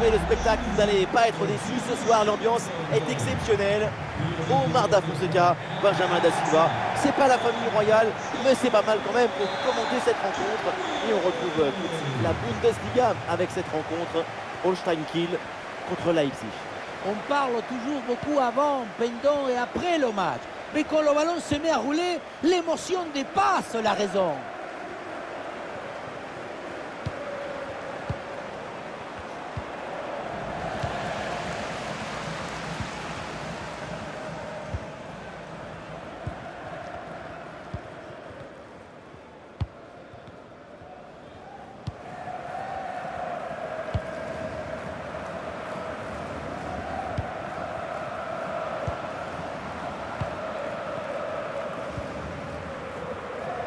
aimé le spectacle, vous n'allez pas être déçus. Ce soir, l'ambiance est exceptionnelle. Omar Da Fonseca, Benjamin Da Silva. C'est pas la famille royale, mais c'est pas mal quand même pour commenter cette rencontre. Et on retrouve tout de suite la Bundesliga avec cette rencontre. Holstein Kiel contre Leipzig. On parle toujours beaucoup avant, pendant et après le match. Mais quand le ballon se met à rouler, l'émotion dépasse la raison.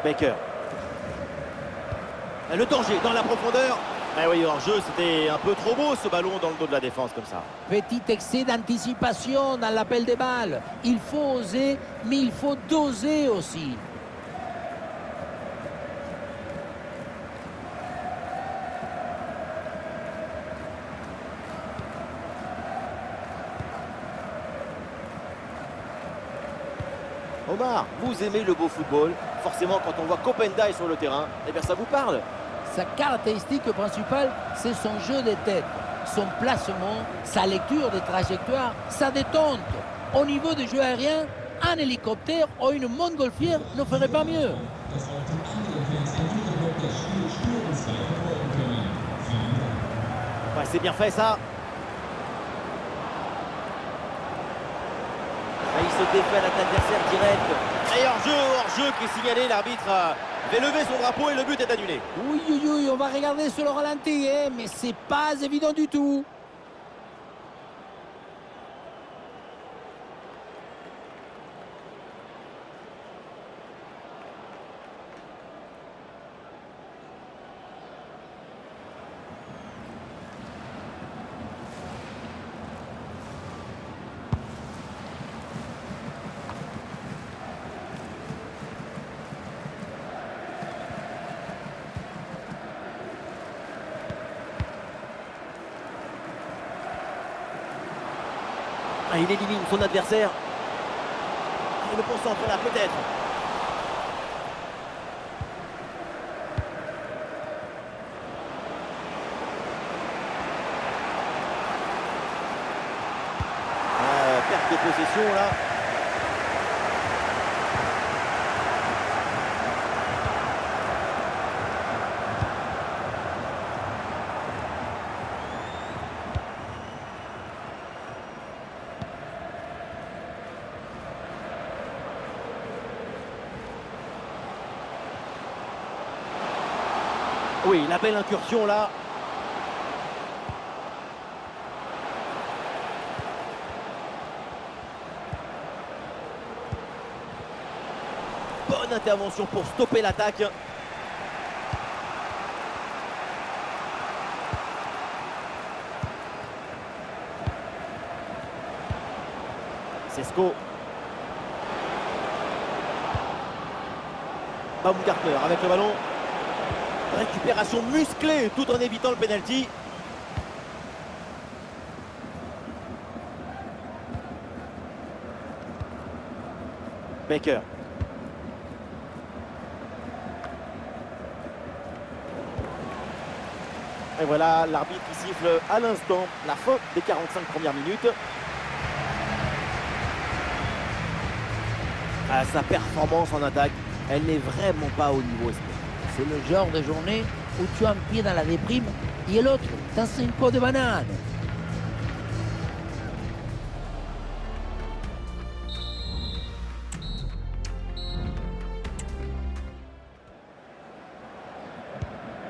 Baker. Le danger dans la profondeur. Mais oui, hors jeu, c'était un peu trop beau ce ballon dans le dos de la défense comme ça. Petit excès d'anticipation dans l'appel des balles. Il faut oser, mais il faut doser aussi. Omar, vous aimez le beau football. Forcément, quand on voit Openda sur le terrain, eh bien ça vous parle. Sa caractéristique principale, c'est son jeu de tête, son placement, sa lecture des trajectoires, sa détente. Au niveau du jeu aérien, un hélicoptère ou une montgolfière ne ferait pas mieux. Ouais, c'est bien fait ça. Il se défait à l'attaque adversaire direct. Et hors-jeu qui est signalé. L'arbitre va lever son drapeau et le but est annulé. Oui, oui, oui, on va regarder sur le ralenti, hein, mais c'est pas évident du tout. Ah, il élimine son adversaire. Il le concentre là peut-être. Perte de possession là. Oui, la belle incursion là. Bonne intervention pour stopper l'attaque. Sesko. Baumgartner avec le ballon. Récupération musclée tout en évitant le penalty. Baker. Et voilà l'arbitre qui siffle à l'instant la fin des 45 premières minutes. Sa performance en attaque, elle n'est vraiment pas au niveau espéré. C'est le genre de journée où tu as un pied dans la déprime et l'autre dans une peau de banane.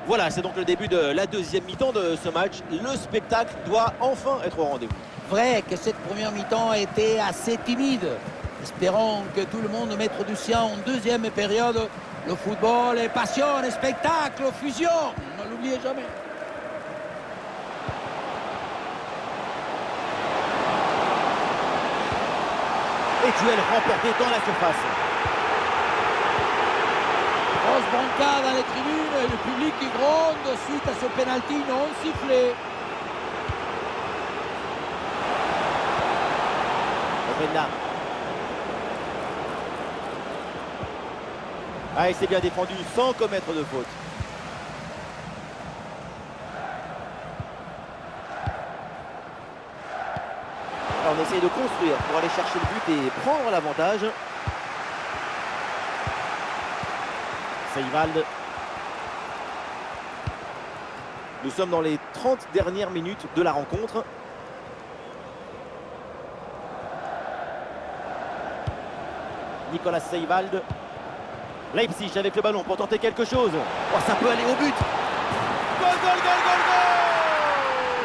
Voilà, c'est donc le début de la deuxième mi-temps de ce match. Le spectacle doit enfin être au rendez-vous. Vrai que cette première mi-temps a été assez timide. Espérons que tout le monde mette du sien en deuxième période. Le football est passion, spectacle, fusion. Ne l'oubliez jamais. Et duel remporté dans la surface. Grosse brancard dans les tribunes et le public qui gronde suite à ce pénalty non sifflé. Openda. Ah, il s'est bien défendu sans commettre de faute. Alors, on essaye de construire pour aller chercher le but et prendre l'avantage. Seivald. Nous sommes dans les 30 dernières minutes de la rencontre. Nicolas Seivald. Leipzig avec le ballon pour tenter quelque chose. Oh, ça peut aller au but. Goal, goal, goal, goal, goal!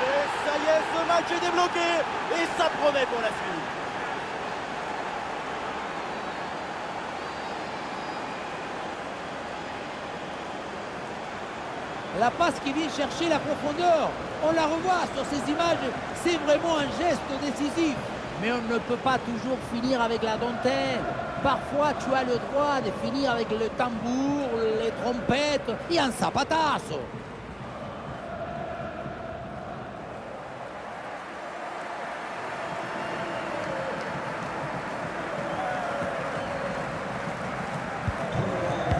Et ça y est, ce match est débloqué. Et ça promet pour la suite. La passe qui vient chercher la profondeur, on la revoit sur ces images, c'est vraiment un geste décisif. Mais on ne peut pas toujours finir avec la dentelle. Parfois, tu as le droit de finir avec le tambour, les trompettes et un zapatazo.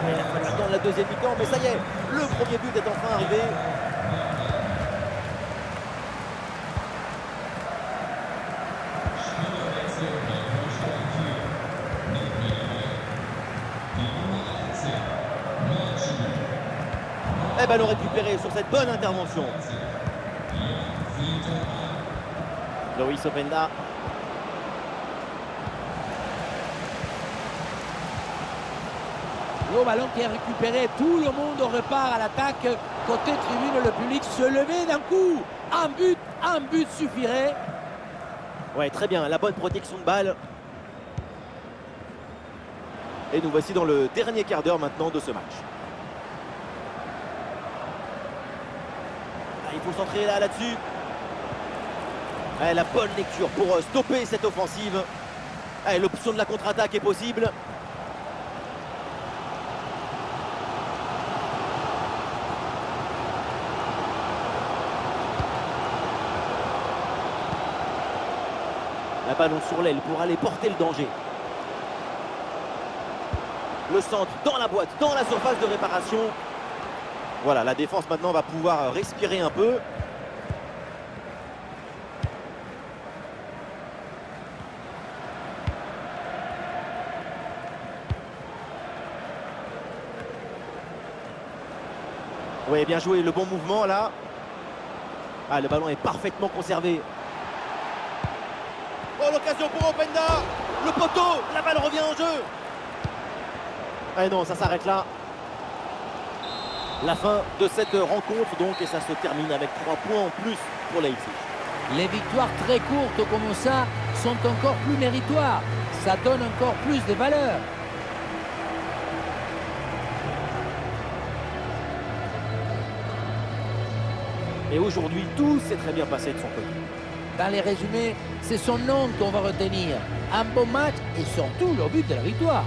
Il a fallu attendre la deuxième mi-temps, mais ça y est, le premier but est enfin arrivé. Et ballon récupéré sur cette bonne intervention. Loïs Openda. Le ballon qui est récupéré, tout le monde repart à l'attaque. Côté tribune, le public se levait d'un coup. Un but suffirait. Ouais, très bien, la bonne protection de balle. Et nous voici dans le dernier quart d'heure maintenant de ce match. Il faut centrer là-dessus. La bonne lecture pour stopper cette offensive. L'option de la contre-attaque est possible. La ballon sur l'aile pour aller porter le danger. Le centre dans la boîte, dans la surface de réparation. Voilà, la défense maintenant va pouvoir respirer un peu. Oui, bien joué, le bon mouvement là. Ah, le ballon est parfaitement conservé. Oh, l'occasion pour Openda. Le poteau, la balle revient en jeu. Ah non, ça s'arrête là. La fin de cette rencontre donc, et ça se termine avec 3 points en plus pour Leipzig. Les victoires très courtes comme ça sont encore plus méritoires. Ça donne encore plus de valeur. Et aujourd'hui, tout s'est très bien passé de son côté. Dans les résumés, c'est son nom qu'on va retenir. Un bon match et surtout le but de la victoire.